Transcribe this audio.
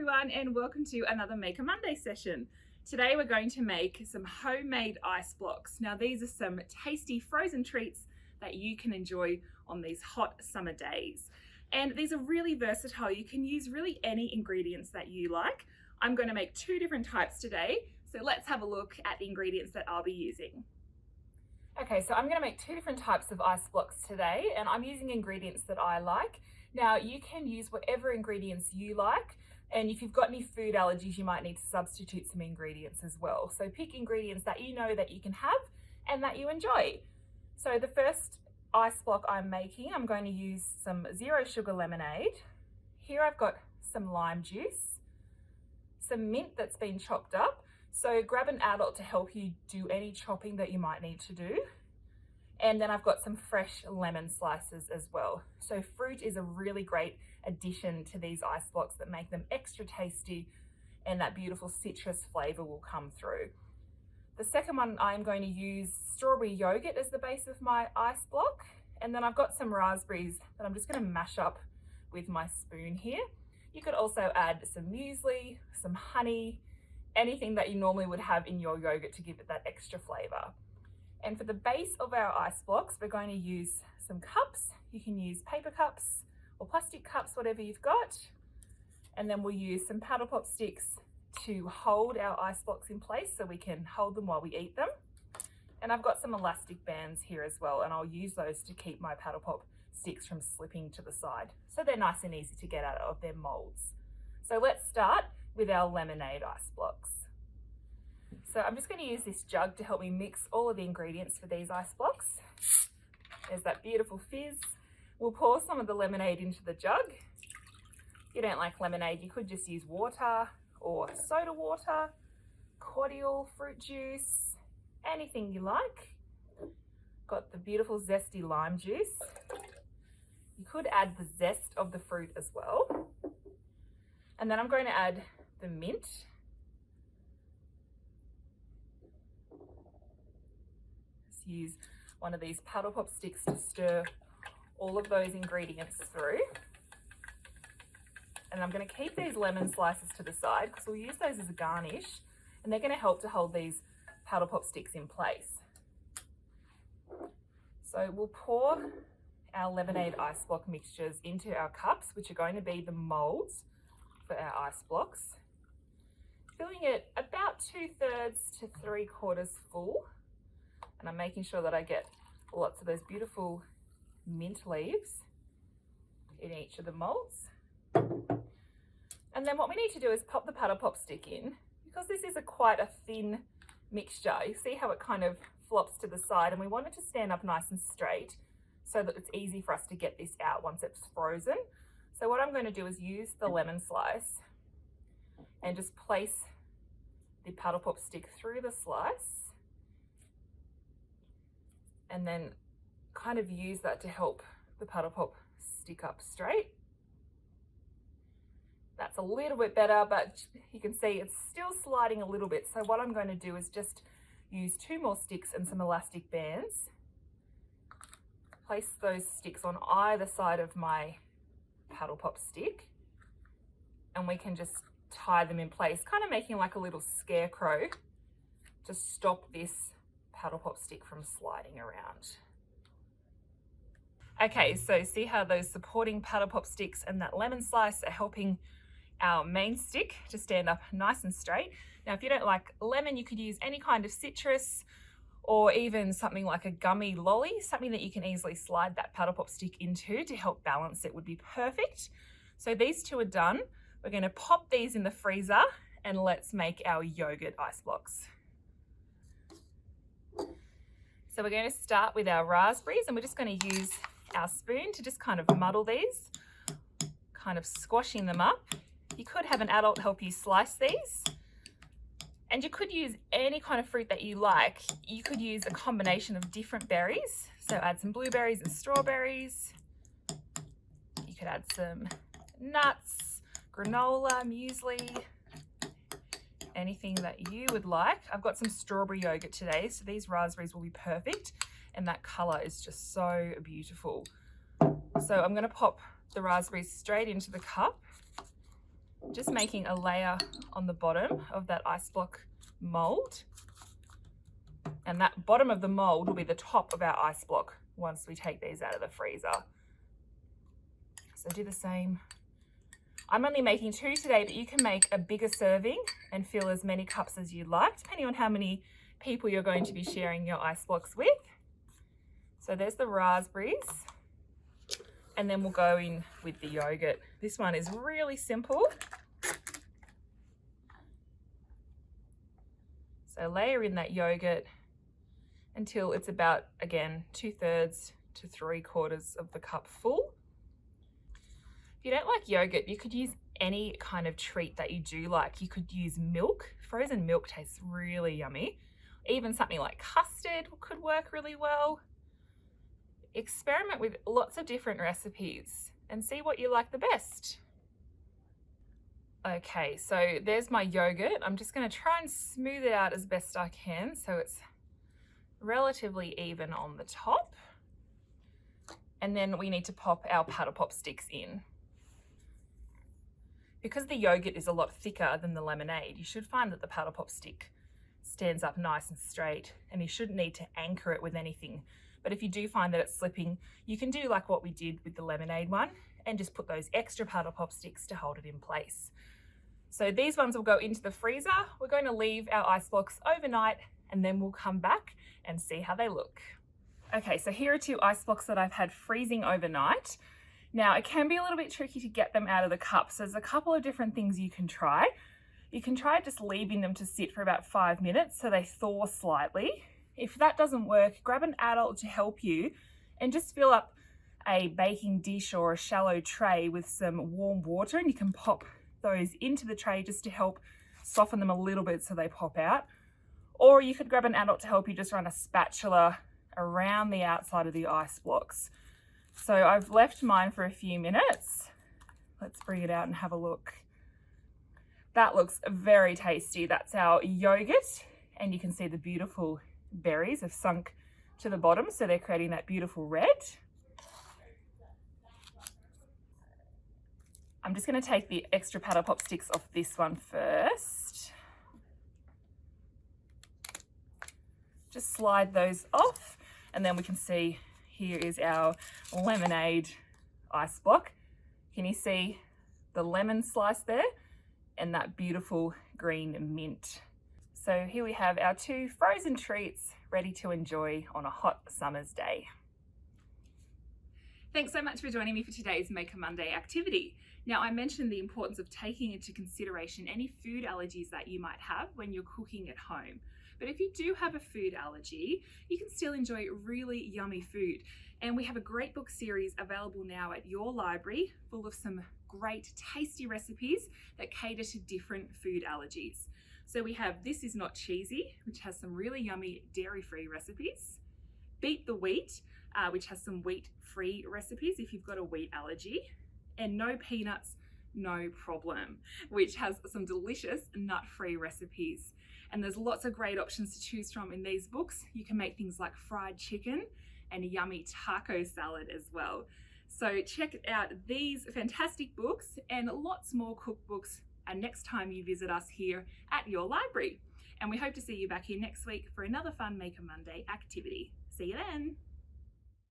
everyone, and welcome to another Maker Monday session. Today we're going to make some homemade ice blocks. Now these are some tasty frozen treats that you can enjoy on these hot summer days. And these are really versatile. You can use really any ingredients that you like. I'm going to make two different types today, so let's have a look at the ingredients that I'll be using. Okay, so I'm going to make two different types of ice blocks today, and I'm using ingredients that I like. Now you can use whatever ingredients you like, and if you've got any food allergies, you might need to substitute some ingredients as well. So pick ingredients that you know that you can have and that you enjoy. So the first ice block I'm making, I'm going to use some zero sugar lemonade. Here I've got some lime juice, some mint that's been chopped up. So grab an adult to help you do any chopping that you might need to do. And then I've got some fresh lemon slices as well. So fruit is a really great addition to these ice blocks that make them extra tasty, and that beautiful citrus flavor will come through. The second one, I'm going to use strawberry yogurt as the base of my ice block. And then I've got some raspberries that I'm just going to mash up with my spoon here. You could also add some muesli, some honey, anything that you normally would have in your yogurt to give it that extra flavor. And for the base of our ice blocks, we're going to use some cups. You can use paper cups or plastic cups, whatever you've got. And then we'll use some paddle pop sticks to hold our ice blocks in place so we can hold them while we eat them. And I've got some elastic bands here as well, and I'll use those to keep my paddle pop sticks from slipping to the side. So they're nice and easy to get out of their molds. So let's start with our lemonade ice blocks. So I'm just going to use this jug to help me mix all of the ingredients for these ice blocks. There's that beautiful fizz. We'll pour some of the lemonade into the jug. If you don't like lemonade, you could just use water or soda water, cordial, fruit juice, anything you like. Got the beautiful zesty lime juice. You could add the zest of the fruit as well. And then I'm going to add the mint. Just use one of these paddle pop sticks to stir all of those ingredients through. And I'm going to keep these lemon slices to the side because we'll use those as a garnish, and they're going to help to hold these paddle pop sticks in place. So we'll pour our lemonade ice block mixtures into our cups, which are going to be the molds for our ice blocks. Filling it about 2/3 to 3/4 full. And I'm making sure that I get lots of those beautiful mint leaves in each of the molds. And then what we need to do is pop the paddle pop stick in. Because this is quite a thin mixture, you see how it kind of flops to the side, and we want it to stand up nice and straight so that it's easy for us to get this out once it's frozen. So what I'm going to do is use the lemon slice and just place the paddle pop stick through the slice, and then kind of use that to help the paddle pop stick up straight. That's a little bit better, but you can see it's still sliding a little bit. So what I'm going to do is just use 2 more sticks and some elastic bands. Place those sticks on either side of my paddle pop stick, and we can just tie them in place, kind of making like a little scarecrow to stop this paddle pop stick from sliding around. Okay, so see how those supporting paddle pop sticks and that lemon slice are helping our main stick to stand up nice and straight. Now, if you don't like lemon, you could use any kind of citrus or even something like a gummy lolly, something that you can easily slide that paddle pop stick into to help balance it would be perfect. So these two are done. We're going to pop these in the freezer, and let's make our yogurt ice blocks. So we're going to start with our raspberries, and we're just going to use our spoon to just kind of muddle these, kind of squashing them up. You could have an adult help you slice these, and you could use any kind of fruit that you like. You could use a combination of different berries, so add some blueberries and strawberries. You could add some nuts, granola, muesli, anything that you would like. I've got some strawberry yogurt today, so these raspberries will be perfect, and that color is just so beautiful. So I'm going to pop the raspberries straight into the cup. Just making a layer on the bottom of that ice block mold. And that bottom of the mold will be the top of our ice block once we take these out of the freezer. So do the same. I'm only making 2 today, but you can make a bigger serving and fill as many cups as you like, depending on how many people you're going to be sharing your ice blocks with. So there's the raspberries. And then we'll go in with the yogurt. This one is really simple. So layer in that yogurt until it's about, again, 2/3 to 3/4 of the cup full. If you don't like yogurt, you could use any kind of treat that you do like. You could use milk. Frozen milk tastes really yummy. Even something like custard could work really well. Experiment with lots of different recipes and see what you like the best. Okay, so there's my yogurt. I'm just going to try and smooth it out as best I can so it's relatively even on the top. And then we need to pop our paddle pop sticks in. Because the yogurt is a lot thicker than the lemonade, you should find that the paddle pop stick stands up nice and straight, and you shouldn't need to anchor it with anything. But if you do find that it's slipping, you can do like what we did with the lemonade one and just put those extra paddle pop sticks to hold it in place. So these ones will go into the freezer. We're going to leave our ice blocks overnight and then we'll come back and see how they look. Okay, so here are 2 ice blocks that I've had freezing overnight. Now it can be a little bit tricky to get them out of the cup, so there's a couple of different things you can try. You can try just leaving them to sit for about 5 minutes so they thaw slightly. If that doesn't work, grab an adult to help you and just fill up a baking dish or a shallow tray with some warm water, and you can pop those into the tray just to help soften them a little bit so they pop out. Or you could grab an adult to help you just run a spatula around the outside of the ice blocks. So I've left mine for a few minutes. Let's bring it out and have a look. That looks very tasty. That's our yogurt, and you can see the beautiful berries have sunk to the bottom, so they're creating that beautiful red. I'm just going to take the extra paddle pop sticks off this one first. Just slide those off, and then we can see here is our lemonade ice block. Can you see the lemon slice there and that beautiful green mint? So here we have our 2 frozen treats ready to enjoy on a hot summer's day. Thanks so much for joining me for today's Maker Monday activity. Now, I mentioned the importance of taking into consideration any food allergies that you might have when you're cooking at home. But if you do have a food allergy, you can still enjoy really yummy food. And we have a great book series available now at your library full of some great tasty recipes that cater to different food allergies. So we have This Is Not Cheesy, which has some really yummy dairy-free recipes. Beat the Wheat, which has some wheat-free recipes if you've got a wheat allergy. And No Peanuts, No Problem, which has some delicious nut-free recipes. And there's lots of great options to choose from in these books. You can make things like fried chicken and a yummy taco salad as well. So check out these fantastic books and lots more cookbooks next time you visit us here at your library. And we hope to see you back here next week for another fun Maker Monday activity. See you then.